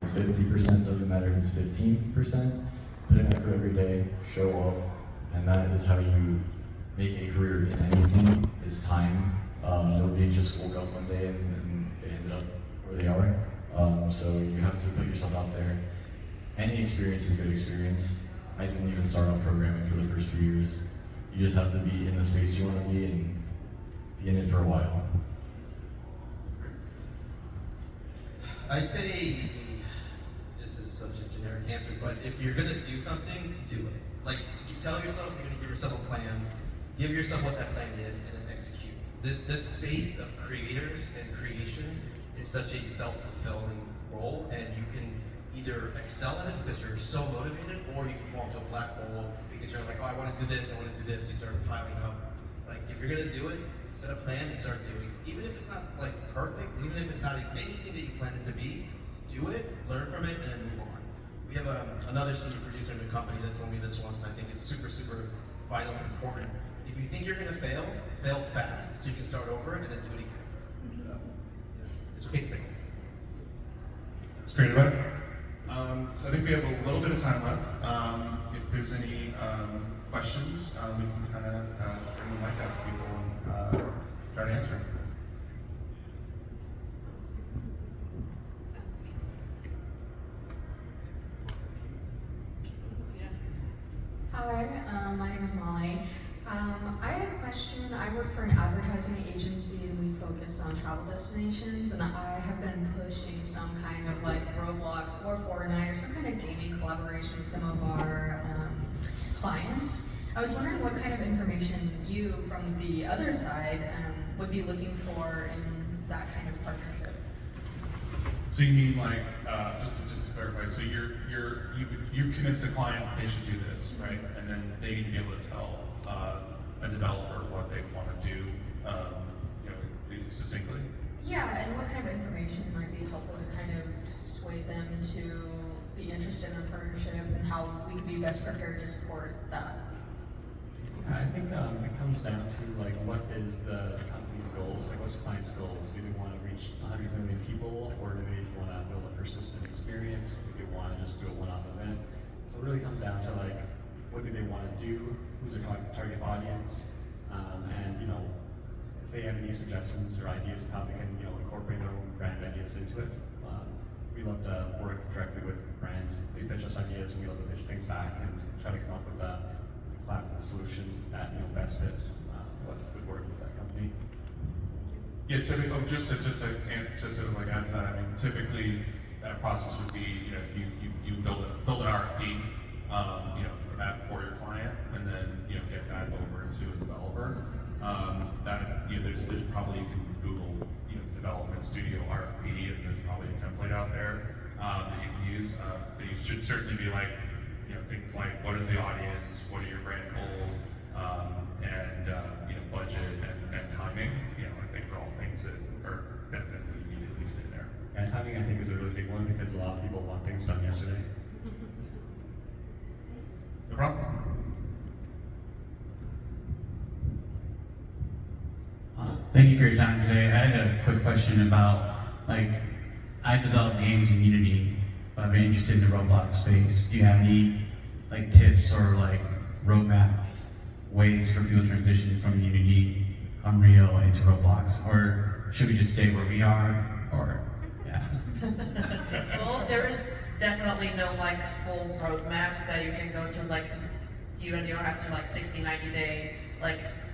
it's 50%, doesn't matter if it's 15. Put in effort every day, show up, and that is how you make a career in anything. It's time. Nobody just woke up one day and they ended up where they are. So you have to put yourself out there. Any experience is good experience. I didn't even start off programming for the first few years. You just have to be in the space you want to be and be in it for a while. I'd say, this is such a generic answer, but if you're gonna do something, do it. Like, tell yourself you're gonna give yourself a plan, give yourself what that plan is, and then execute. This space of creators and creation is such a self-fulfilling role, and you can either excel in it because you're so motivated, or you can fall into a black hole because you're like, oh, I want to do this, you start piling up. Like, if you're gonna do it, set a plan and start doing it. Even if it's not like perfect, even if it's not anything that you planned it to be, do it, learn from it, and then move on. We have another senior producer in the company that told me this once, and I think it's super, super vital and important. If you think you're gonna fail, fail fast, so you can start over and then do it again. So, it's okay to fail. That's great advice. So I think we have a little bit of time left. If there's any questions, we can kind of bring the mic out to people and try to answer. Hi, my name is Molly. I had a question. I work for an advertising agency and we focus on travel destinations, and I have been pushing some kind of like Roblox or Fortnite or some kind of gaming collaboration with some of our clients. I was wondering what kind of information you, from the other side, would be looking for in that kind of partnership. So you mean like, just to clarify, so you convince the client they should do this, right? And then they need to be able to tell a developer what they want to do, succinctly. Yeah, and what kind of information might be helpful to kind of sway them to be interested in a partnership and how we could be best prepared to support that. I think it comes down to like what is the company's goals, like what's the client's goals? Do they want to reach 100 million people, or do they want to build a persistent experience? Do they want to just do a one-off event? So it really comes down to like what do they want to do, who's their target audience, and if they have any suggestions or ideas of how they can incorporate their own brand ideas into it. We love to work directly with brands. They pitch us ideas, and we love to pitch things back and try to come up with a collaborative solution that best fits what would work with that company. Yeah, typically, just to sort of like add to that, I mean, typically that process would be, if you build an RFP, for your client, and then get that over to a developer. There's probably, you can Google development studio RFP, and there's probably a template out there that you can use. But you should certainly be like things like what is the audience, what are your brand goals, and budget and timing. I think are all things that are definitely needed at least in there. And timing, I think, is a really big one because a lot of people want things done yesterday. No problem. Thank you for your time today. I had a quick question about, I develop games in Unity, but I've been interested in the Roblox space. Do you have any tips or roadmap ways for people to transition from Unity, Unreal into Roblox, or should we just stay where we are? Or yeah. Well, there is definitely no full roadmap that you can go to. You don't have to 60, 90 day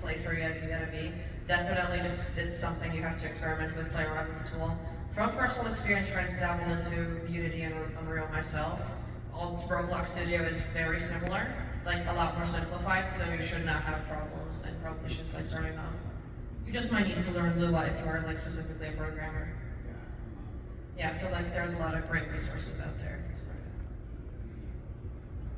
place where you gotta be. Definitely just it's something you have to experiment with, play around with the tool. From personal experience, trying to dabble into Unity and Unreal myself, Roblox Studio is very similar, a lot more simplified, so you should not have problems and probably issues starting off. You just might need to learn Lua if you are specifically a programmer. Yeah, so there's a lot of great resources out there.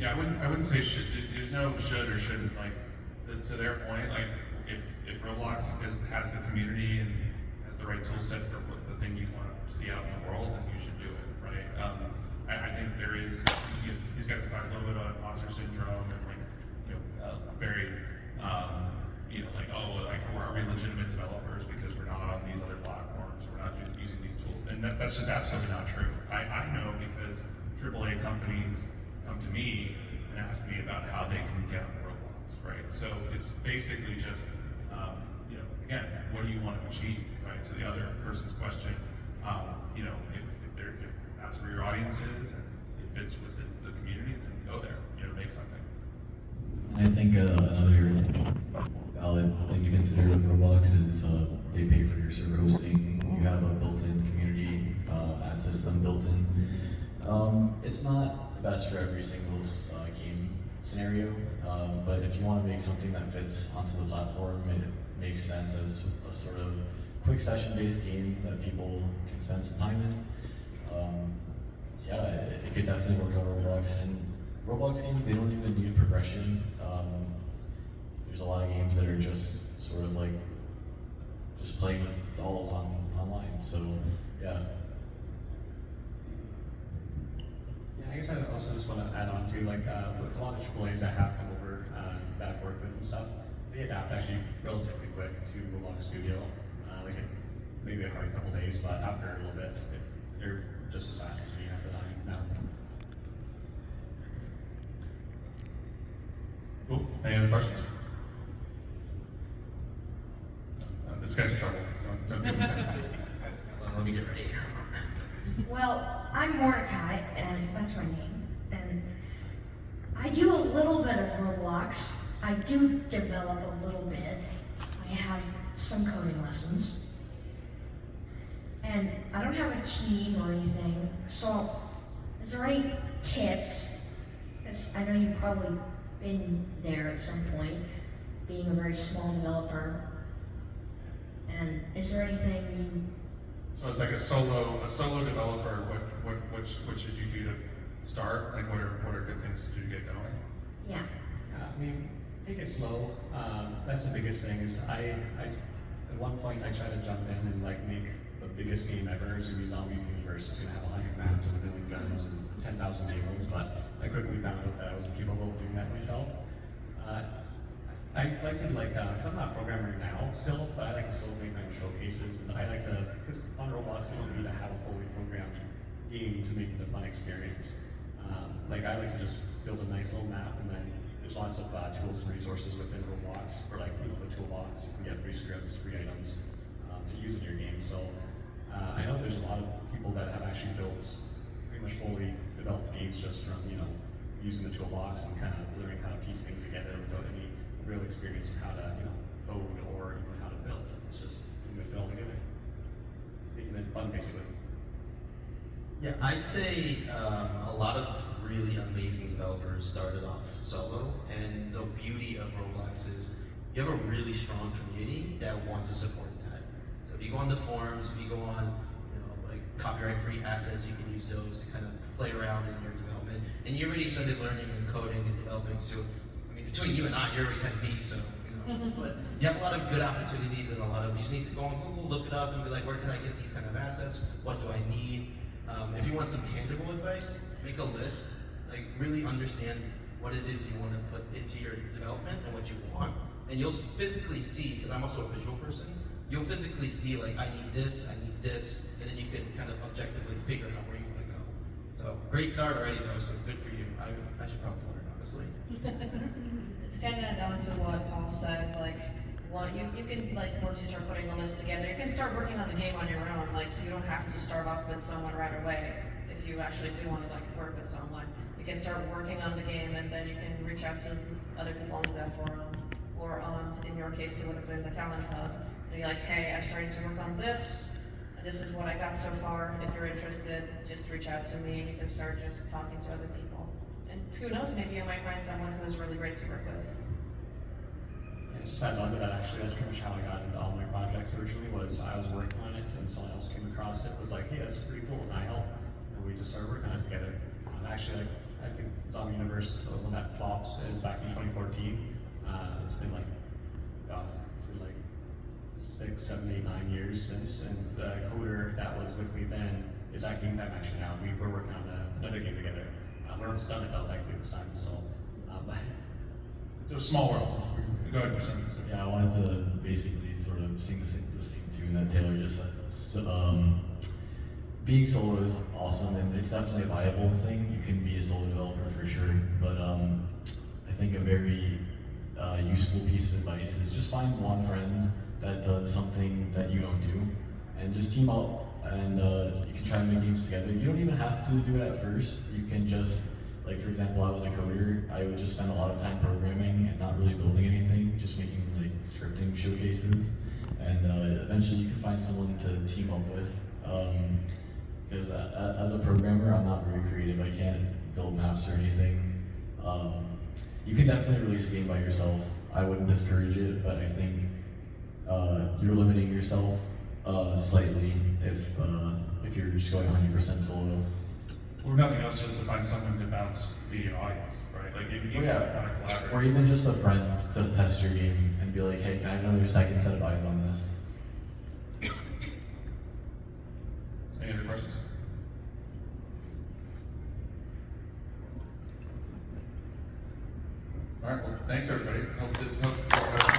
Yeah, I wouldn't say should. There's no should or shouldn't. To their point, if Roblox has the community and has the right tool set for the thing you want to see out in the world, then you should do it, right? I think there is. These guys have talked a little bit about imposter syndrome and very are we legitimate developers because we're not on these other platforms, we're not using these tools, and that's just absolutely not true. I know because because AAA companies come to me and ask me about how they can get on Roblox, right? So it's basically just, you know, again, what do you want to achieve, right? To the other person's question, you know, if that's where your audience is and it fits with the community, then go there, you know, make something. And I think another valid thing to consider with Roblox is they pay for your server hosting. You have a built-in community ad system built in. It's not the best for every single game scenario, but if you want to make something that fits onto the platform, it makes sense as a sort of quick session-based game that people can spend some time in. Yeah, it could definitely work on Roblox. And Roblox games, they don't even need progression. There's a lot of games that are just sort of like just playing with dolls online. So yeah. Yeah, I guess I also just want to add on to like with a lot of AAAs that have come over that I've worked with and stuff, they adapt actually relatively quick to Roblox Studio. Like it maybe a hard couple days, but after a little bit, they're just as fast as me after that now. Cool. Any other questions? This guy's in trouble. Don't give him that. Let me get ready here. Well, I'm Mordecai, and that's my name. And I do a little bit of Roblox. I do develop a little bit. I have some coding lessons. And I don't have a team or anything. So, is there any tips? 'Cause I know you've probably been there at some point, being a very small developer. And is there anything So it's like a solo developer. What should you do to start? Like what are good things to do to get going? yeah. I mean, take it slow. That's the biggest thing. Is I at one point I tried to jump in and like make the biggest game ever. It's gonna be Zombies Universe. It's gonna have 100 maps and 1 million guns and 10,000 vehicles. But I quickly found out that I wasn't capable of doing that myself. I like to because I'm not a programmer now still, but I like to still make my own showcases, and I like to, because on Roblox it doesn't need to have a fully programmed game to make it a fun experience. Like I like to just build a nice little map, and then there's lots of tools and resources within Roblox for like the toolbox. You can get free scripts, free items to use in your game. So I know there's a lot of people that have actually built pretty much fully developed games just from using the toolbox and kind of learning how to piece things together without any real experience of how to code or even how to build. It's just putting it all together, making it fun basically. Yeah, I'd say a lot of really amazing developers started off solo, and the beauty of Roblox is you have a really strong community that wants to support that. So if you go on the forums, if you go on, like copyright-free assets, you can use those to kind of play around in your development. And you already started learning and coding and developing, so I mean, between you and I, you're already ahead of me, so but you have a lot of good opportunities and a lot of, you just need to go on Google, look it up, and be like, where can I get these kind of assets? What do I need? If you want some tangible advice, make a list. Like really understand what it is you want to put into your development and what you want. And you'll physically see, because I'm also a visual person, you'll physically see like, I need this, and then you can kind of objectively figure out where you want to go. So great start already though, so good for you. I should probably learn, honestly. It's kind of down to what Paul said, like, well, you can, like, once you start putting the list together, you can start working on the game on your own. Like, you don't have to start off with someone right away if you actually do want to, like, work with someone. You can start working on the game, and then you can reach out to other people on that forum, or in your case, it would have been the Talent Hub. And be like, hey, I'm starting to work on this. This is what I got so far. If you're interested, just reach out to me, and you can start just talking to other people. And who knows, maybe you might find someone who's really great to work with. And just add on to that, actually, that's pretty much how I got into all my projects originally. Was I was working on it, and someone else came across it, was like, hey, that's pretty cool, and I help, and we just started working on it together. Actually, like, I think Zombie Universe, the one that flops, is back in 2014. It's been like, it's been like 6, 7, 8, 9 years since, and the coder that was with me then is at Game Time actually now. We're working on another game together. We're almost done it though, like this time, so. It's a small world. Go ahead, Mr. Yeah, I wanted to basically sort of sing the same tune that Taylor just said. So, being solo is awesome, and it's definitely a viable thing. You can be a solo developer for sure, but I think a very useful piece of advice is just find one friend that does something that you don't do, and just team up, and you can try to make games together. You don't even have to do it at first. You can just, like for example, I was a coder. I would just spend a lot of time programming and not really building anything, just making like scripting showcases, and eventually you can find someone to team up with. Because as a programmer, I'm not very creative. I can't build maps or anything. You can definitely release a game by yourself. I wouldn't discourage it, but I think you're limiting yourself slightly if you're just going 100% solo. Or nothing else, just to find someone to bounce the audience, right? Like you Oh, yeah. kind of collaborate. Or even just a friend to test your game and be like, hey, can I have another second set of eyes on this? Any other questions? All right, well, thanks everybody. Hope this helped.